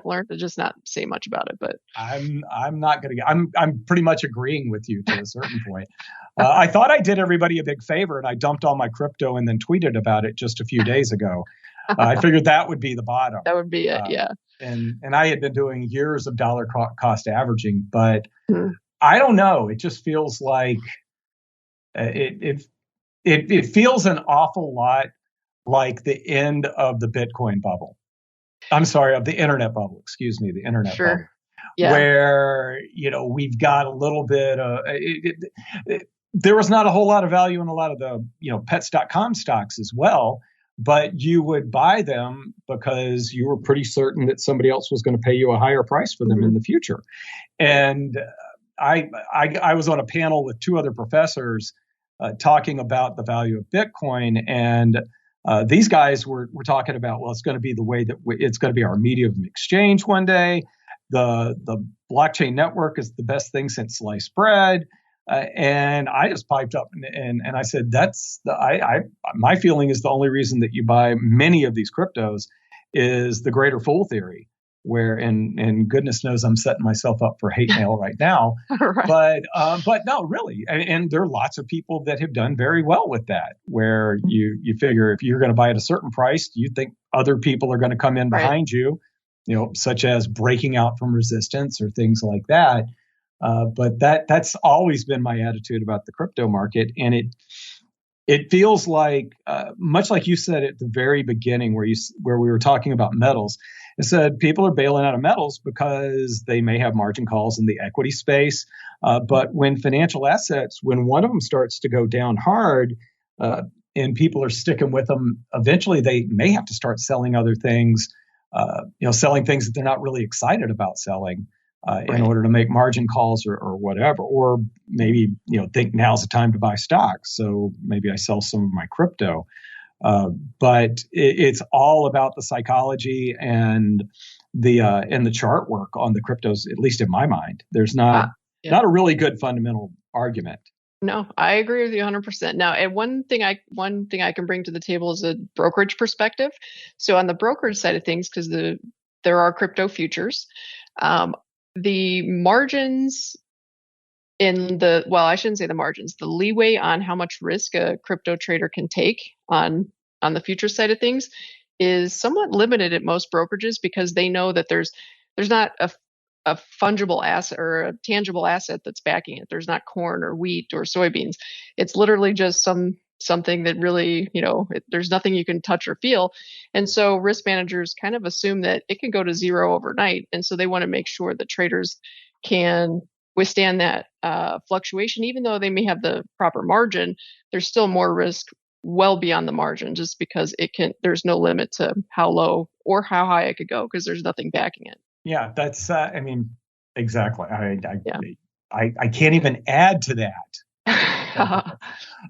learned to just not say much about it. But I'm not gonna. I'm pretty much agreeing with you to a certain point. I thought I did everybody a big favor, and I dumped all my crypto and then tweeted about it just a few days ago. I figured that would be the bottom. That would be it, yeah. And I had been doing years of dollar cost averaging, but I don't know. It just feels like it feels an awful lot like the end of the Bitcoin bubble. I'm sorry, of the internet bubble. Excuse me, the internet bubble. Yeah. Where, we've got a little bit of, there was not a whole lot of value in a lot of the, pets.com stocks as well, but you would buy them because you were pretty certain that somebody else was going to pay you a higher price for them in the future. And I was on a panel with two other professors talking about the value of Bitcoin, and these guys were talking about, well, it's going to be the way that it's going to be our medium of exchange one day. The blockchain network is the best thing since sliced bread. And I just piped up and I said, my feeling is the only reason that you buy many of these cryptos is the greater fool theory, where, and goodness knows I'm setting myself up for hate mail right now. Right. But no, really. And there are lots of people that have done very well with that, where you figure if you're going to buy at a certain price, you think other people are going to come in behind you, such as breaking out from resistance or things like that. But that's always been my attitude about the crypto market. And it feels like, much like you said at the very beginning, where we were talking about metals, it said people are bailing out of metals because they may have margin calls in the equity space. But when financial assets, when one of them starts to go down hard, and people are sticking with them, eventually they may have to start selling other things, selling things that they're not really excited about selling. In order to make margin calls or whatever, or maybe, think now's the time to buy stocks. So maybe I sell some of my crypto. But it's all about the psychology and the chart work on the cryptos, at least in my mind. There's not a really good fundamental argument. No, I agree with you 100%. Now, and one thing I can bring to the table is a brokerage perspective. So on the brokerage side of things, because there are crypto futures, the margins I shouldn't say the margins, the leeway on how much risk a crypto trader can take on the future side of things is somewhat limited at most brokerages, because they know that there's there's not a fungible asset or a tangible asset that's backing it. There's not corn or wheat or soybeans. It's literally just something that really, there's nothing you can touch or feel. And so risk managers kind of assume that it can go to zero overnight. And so they want to make sure that traders can withstand that fluctuation. Even though they may have the proper margin, there's still more risk well beyond the margin, just because there's no limit to how low or how high it could go, because there's nothing backing it. Yeah, that's, exactly. I can't even add to that.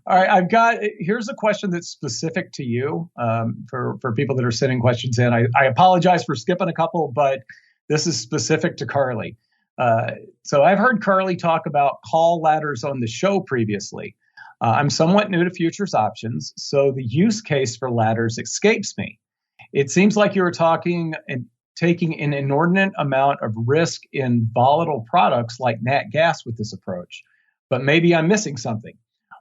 All right, here's a question that's specific to you, for people that are sending questions in. I apologize for skipping a couple, but this is specific to Carley. So I've heard Carley talk about call ladders on the show previously. I'm somewhat new to futures options, so the use case for ladders escapes me. It seems like you were talking and taking an inordinate amount of risk in volatile products like nat gas with this approach, but maybe I'm missing something.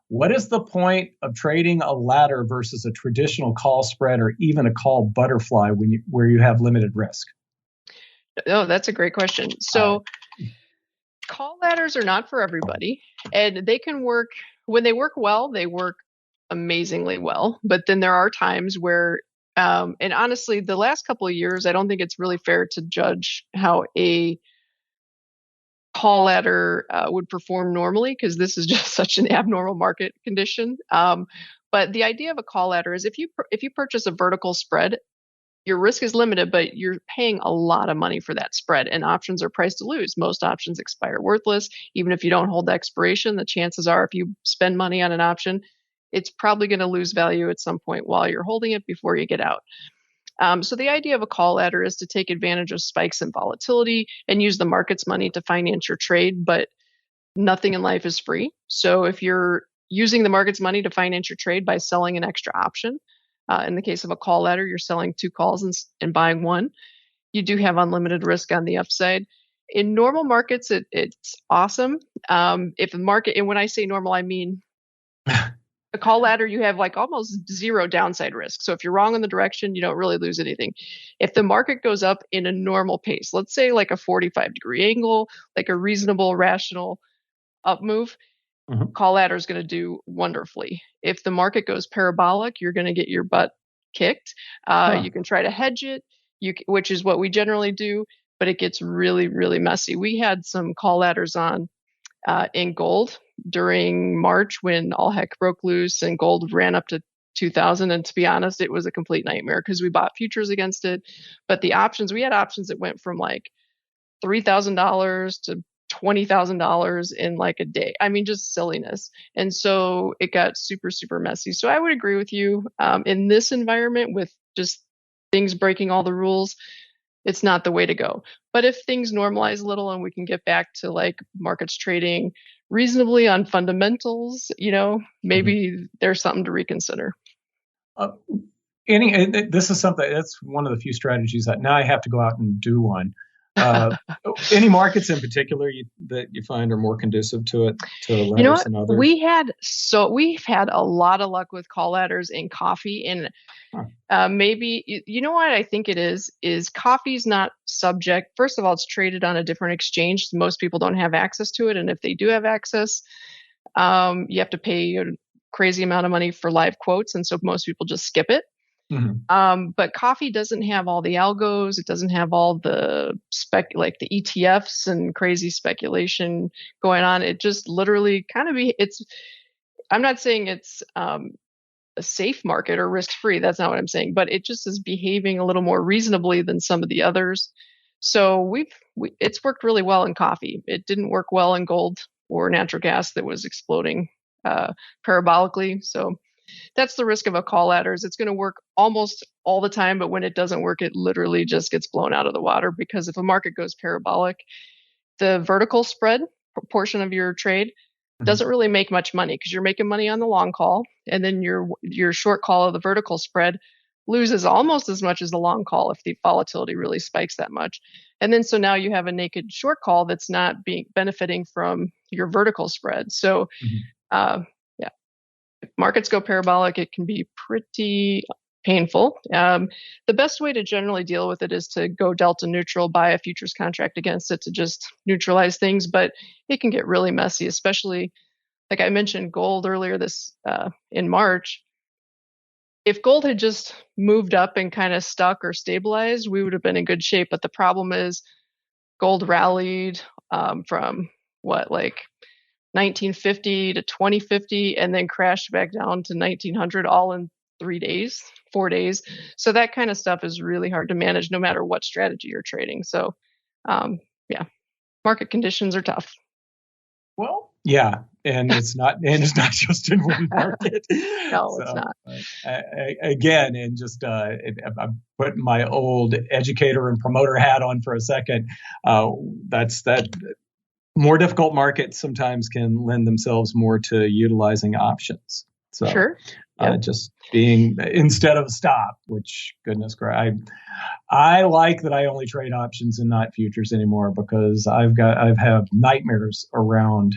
What is the point of trading a ladder versus a traditional call spread or even a call butterfly where you have limited risk? Oh, that's a great question. So call ladders are not for everybody, and they can work. When they work well, they work amazingly well. But then there are times where, and honestly, the last couple of years, I don't think it's really fair to judge how a call ladder would perform normally, because this is just such an abnormal market condition. But the idea of a call ladder is if you purchase a vertical spread, your risk is limited, but you're paying a lot of money for that spread, and options are priced to lose. Most options expire worthless. Even if you don't hold the expiration, the chances are if you spend money on an option, it's probably going to lose value at some point while you're holding it before you get out. So the idea of a call ladder is to take advantage of spikes in volatility and use the market's money to finance your trade, but nothing in life is free. So if you're using the market's money to finance your trade by selling an extra option, in the case of a call ladder, you're selling 2 calls and buying 1. You do have unlimited risk on the upside. In normal markets, it's awesome. If the market, and when I say normal, I mean a call ladder, you have like almost zero downside risk. So if you're wrong on the direction, you don't really lose anything. If the market goes up in a normal pace, let's say like a 45-degree angle, like a reasonable, rational up move, call ladder is going to do wonderfully. If the market goes parabolic, you're going to get your butt kicked. You can try to hedge it, which is what we generally do, but it gets really, really messy. We had some call ladders on in gold during March when all heck broke loose and gold ran up to 2000. And to be honest, it was a complete nightmare because we bought futures against it. But the options, we had options that went from like $3,000 to $20,000 in like a day. I mean, just silliness. And so it got super, super messy. So I would agree with you. In this environment with just things breaking all the rules, it's not the way to go. But if things normalize a little and we can get back to like markets trading reasonably on fundamentals, maybe there's something to reconsider. This is something that's one of the few strategies that now I have to go out and do one. Any markets in particular that you find are more conducive to it, to ladders than others? We've had a lot of luck with call ladders in coffee, and maybe what I think it is coffee's not subject. First of all, it's traded on a different exchange. Most people don't have access to it, and if they do have access, you have to pay a crazy amount of money for live quotes, and so most people just skip it. But coffee doesn't have all the algos. It doesn't have all the like the ETFs and crazy speculation going on. It just literally kind of I'm not saying it's a safe market or risk free. That's not what I'm saying, but it just is behaving a little more reasonably than some of the others. So it's worked really well in coffee. It didn't work well in gold or natural gas that was exploding parabolically. So that's the risk of a call ladder. Is it's going to work almost all the time, but when it doesn't work, it literally just gets blown out of the water, because if a market goes parabolic, the vertical spread portion of your trade doesn't really make much money, because you're making money on the long call, and then your short call of the vertical spread loses almost as much as the long call if the volatility really spikes that much. And then so now you have a naked short call that's not benefiting from your vertical spread. So if markets go parabolic, it can be pretty painful. The best way to generally deal with it is to go delta neutral, buy a futures contract against it to just neutralize things, but it can get really messy, especially like I mentioned gold earlier in March. If gold had just moved up and kind of stuck or stabilized, we would have been in good shape. But the problem is gold rallied from 1950 to 2050 and then crashed back down to 1900 all in 4 days. So that kind of stuff is really hard to manage no matter what strategy you're trading. So market conditions are tough. Well, yeah, and it's not just in one market. No, it's not. Again, and just I'm putting my old educator and promoter hat on for a second. That more difficult markets sometimes can lend themselves more to utilizing options. So, sure. Yep. Just being instead of a stop, which goodness gracious, I like that I only trade options and not futures anymore because I've had nightmares around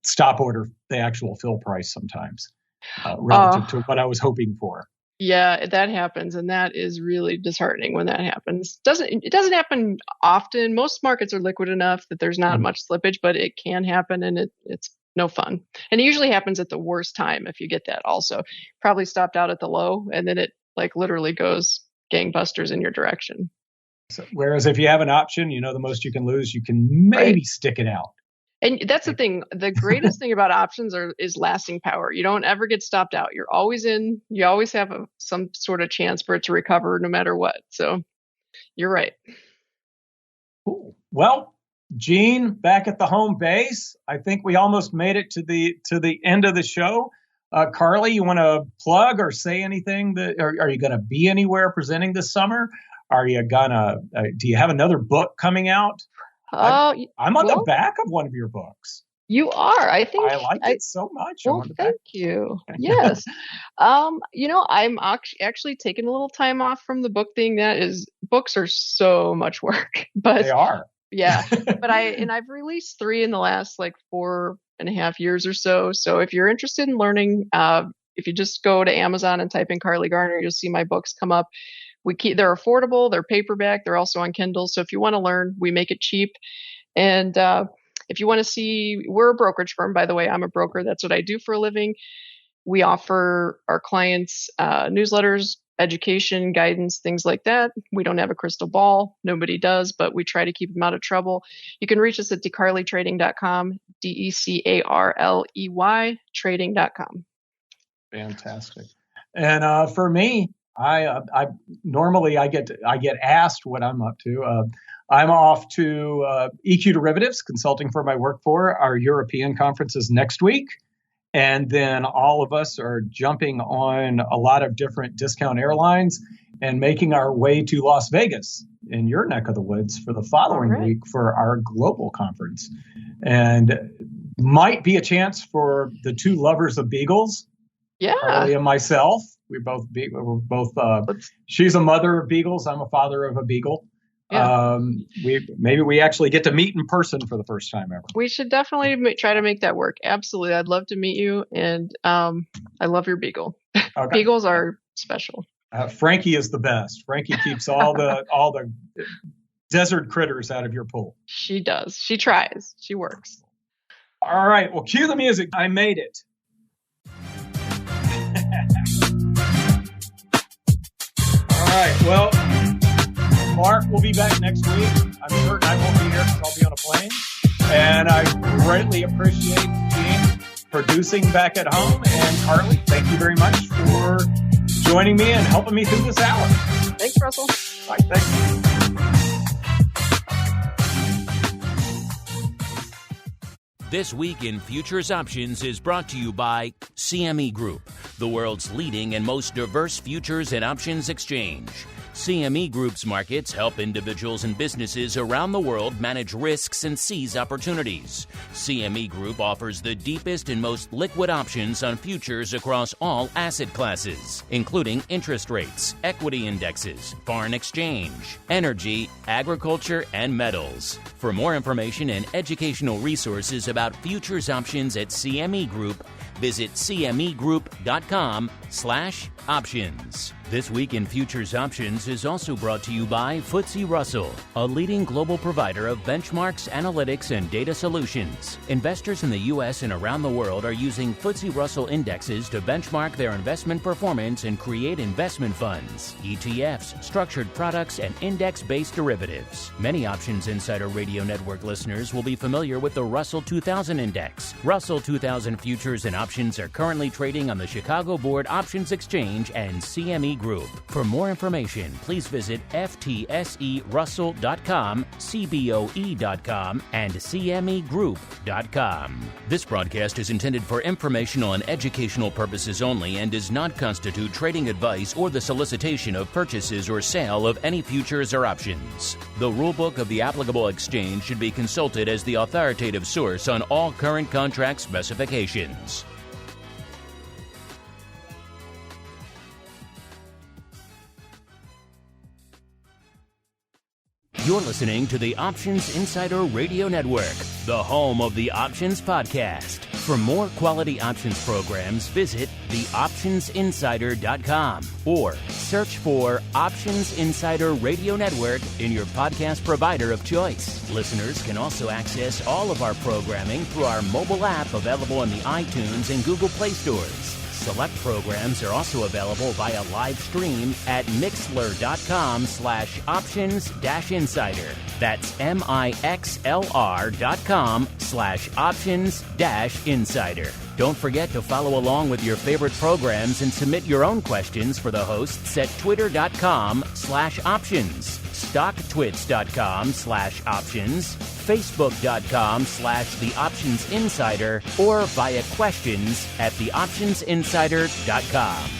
stop order the actual fill price sometimes relative to what I was hoping for. Yeah, that happens, and that is really disheartening when that happens. It doesn't happen often. Most markets are liquid enough that there's not much slippage, but it can happen, and it's no fun. And it usually happens at the worst time if you get that also. Probably stopped out at the low, and then it literally goes gangbusters in your direction. So, whereas if you have an option, the most you can lose, you can maybe stick it out. And that's the thing. The greatest thing about options is lasting power. You don't ever get stopped out. You're always in. You always have some sort of chance for it to recover no matter what. So you're right. Cool. Well, Gene, back at the home base. I think we almost made it to the end of the show. Carley, you want to plug or say anything? Are you going to be anywhere presenting this summer? Are you do you have another book coming out? I'm on the back of one of your books. You are. I think I like it so much. Well, thank you. Yes. I'm actually taking a little time off from the book thing. Books are so much work, but they are. Yeah. But I've released 3 in the last 4.5 years or so. So if you're interested in learning, if you just go to Amazon and type in Carley Garner, you'll see my books come up. They're affordable, they're paperback, they're also on Kindle. So if you want to learn, we make it cheap. And if you want to see, we're a brokerage firm, by the way. I'm a broker. That's what I do for a living. We offer our clients newsletters, education, guidance, things like that. We don't have a crystal ball. Nobody does, but we try to keep them out of trouble. You can reach us at DeCarleyTrading.com, DECARLEY trading.com. Fantastic. And for me, I normally get asked what I'm up to. I'm off to EQ Derivatives, consulting firm I work for. Our European conference is next week. And then all of us are jumping on a lot of different discount airlines and making our way to Las Vegas in your neck of the woods for the following week for our global conference. And might be a chance for the 2 lovers of beagles, Carley and myself. We're both she's a mother of beagles. I'm a father of a beagle. Yeah. We actually get to meet in person for the first time ever. We should definitely try to make that work. Absolutely. I'd love to meet you. And I love your beagle. Okay. Beagles are special. Frankie is the best. Frankie keeps all the desert critters out of your pool. She does. She tries. She works. All right. Well, cue the music. I made it. All right. Well, Mark will be back next week. I'm certain I won't be here because I'll be on a plane. And I greatly appreciate Gene producing back at home. And Carley, thank you very much for joining me and helping me through this hour. Thanks, Russell. All right, thanks. This Week in Futures Options is brought to you by CME Group, the world's leading and most diverse futures and options exchange. CME Group's markets help individuals and businesses around the world manage risks and seize opportunities. CME Group offers the deepest and most liquid options on futures across all asset classes, including interest rates, equity indexes, foreign exchange, energy, agriculture, and metals. For more information and educational resources about futures options at CME Group, visit cmegroup.com/options. This Week in Futures Options is also brought to you by FTSE Russell, a leading global provider of benchmarks, analytics, and data solutions. Investors in the U.S. and around the world are using FTSE Russell indexes to benchmark their investment performance and create investment funds, ETFs, structured products, and index-based derivatives. Many Options Insider Radio Network listeners will be familiar with the Russell 2000 Index. Russell 2000 futures and options are currently trading on the Chicago Board Options Exchange and CME Group. For more information, please visit ftserussell.com, cboe.com, and cmegroup.com. This broadcast is intended for informational and educational purposes only and does not constitute trading advice or the solicitation of purchases or sale of any futures or options. The rulebook of the applicable exchange should be consulted as the authoritative source on all current contract specifications. You're listening to the Options Insider Radio Network, the home of the Options Podcast. For more quality options programs, visit theoptionsinsider.com or search for Options Insider Radio Network in your podcast provider of choice. Listeners can also access all of our programming through our mobile app available in the iTunes and Google Play stores. Select programs are also available via live stream at mixlr.com/options-insider. That's mixlr.com/options-insider. Don't forget to follow along with your favorite programs and submit your own questions for the hosts at twitter.com/options, stocktwits.com/options, facebook.com/theoptionsinsider, or via questions at theoptionsinsider.com.